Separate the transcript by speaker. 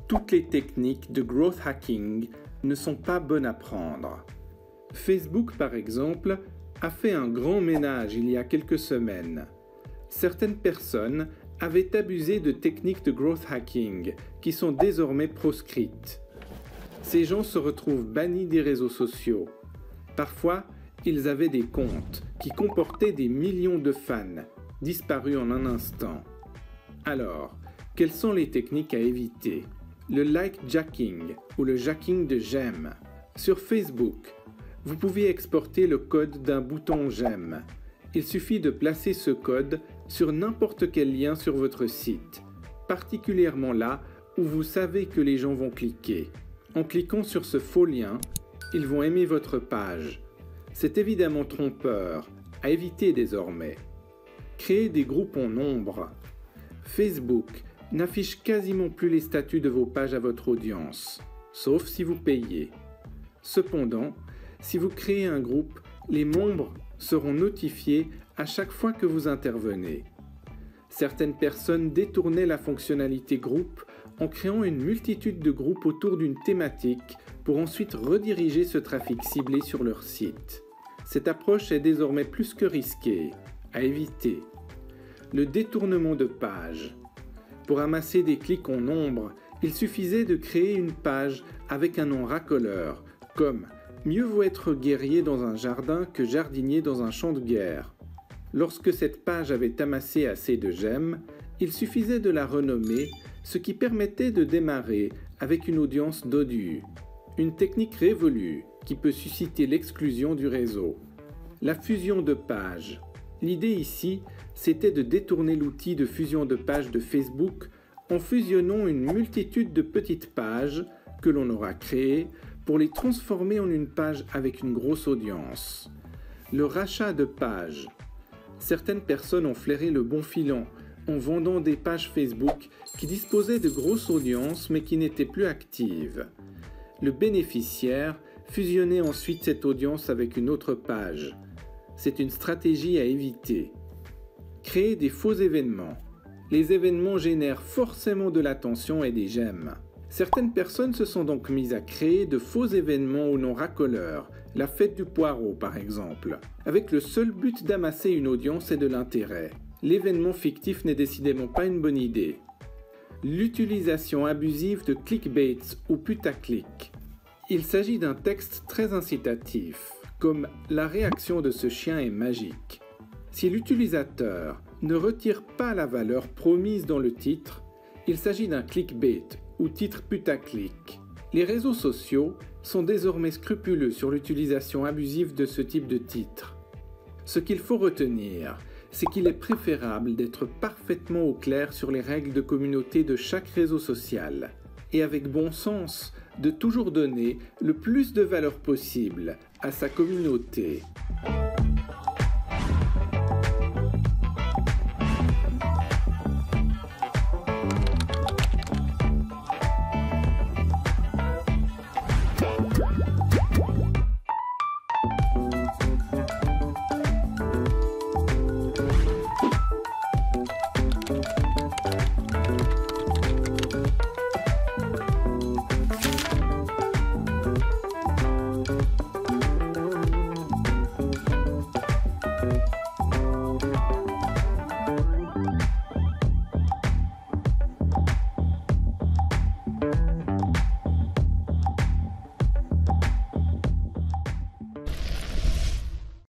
Speaker 1: Toutes les techniques de growth hacking ne sont pas bonnes à prendre. Facebook, par exemple, a fait un grand ménage il y a quelques semaines. Certaines personnes avaient abusé de techniques de growth hacking qui sont désormais proscrites. Ces gens se retrouvent bannis des réseaux sociaux. Parfois, ils avaient des comptes qui comportaient des millions de fans, disparus en un instant. Alors, quelles sont les techniques à éviter ? Le like jacking ou le jacking de j'aime. Sur Facebook, vous pouvez exporter le code d'un bouton j'aime. Il suffit de placer ce code sur n'importe quel lien sur votre site, particulièrement là où vous savez que les gens vont cliquer. En cliquant sur ce faux lien, ils vont aimer votre page. C'est évidemment trompeur, à éviter désormais. Créez des groupes en nombre. Facebook n'affiche quasiment plus les statuts de vos pages à votre audience, sauf si vous payez. Cependant, si vous créez un groupe, les membres seront notifiés à chaque fois que vous intervenez. Certaines personnes détournaient la fonctionnalité groupe en créant une multitude de groupes autour d'une thématique pour ensuite rediriger ce trafic ciblé sur leur site. Cette approche est désormais plus que risquée, à éviter. Le détournement de page. Pour amasser des clics en nombre, il suffisait de créer une page avec un nom racoleur, comme « Mieux vaut être guerrier dans un jardin que jardinier dans un champ de guerre ». Lorsque cette page avait amassé assez de j'aime, il suffisait de la renommer, ce qui permettait de démarrer avec une audience dodue. Une technique révolue qui peut susciter l'exclusion du réseau. La fusion de pages. L'idée ici, c'était de détourner l'outil de fusion de pages de Facebook en fusionnant une multitude de petites pages que l'on aura créées pour les transformer en une page avec une grosse audience. Le rachat de pages. Certaines personnes ont flairé le bon filon en vendant des pages Facebook qui disposaient de grosses audiences mais qui n'étaient plus actives. Le bénéficiaire fusionnait ensuite cette audience avec une autre page. C'est une stratégie à éviter. Créer des faux événements. Les événements génèrent forcément de l'attention et des j'aime. Certaines personnes se sont donc mises à créer de faux événements au nom racoleur, la fête du poireau par exemple, avec le seul but d'amasser une audience et de l'intérêt. L'événement fictif n'est décidément pas une bonne idée. L'utilisation abusive de clickbaits ou putaclic. Il s'agit d'un texte très incitatif, comme « La réaction de ce chien est magique ». Si l'utilisateur ne retire pas la valeur promise dans le titre, il s'agit d'un clickbait ou titre putaclic. Les réseaux sociaux sont désormais scrupuleux sur l'utilisation abusive de ce type de titre. Ce qu'il faut retenir, c'est qu'il est préférable d'être parfaitement au clair sur les règles de communauté de chaque réseau social et avec bon sens de toujours donner le plus de valeur possible à sa communauté.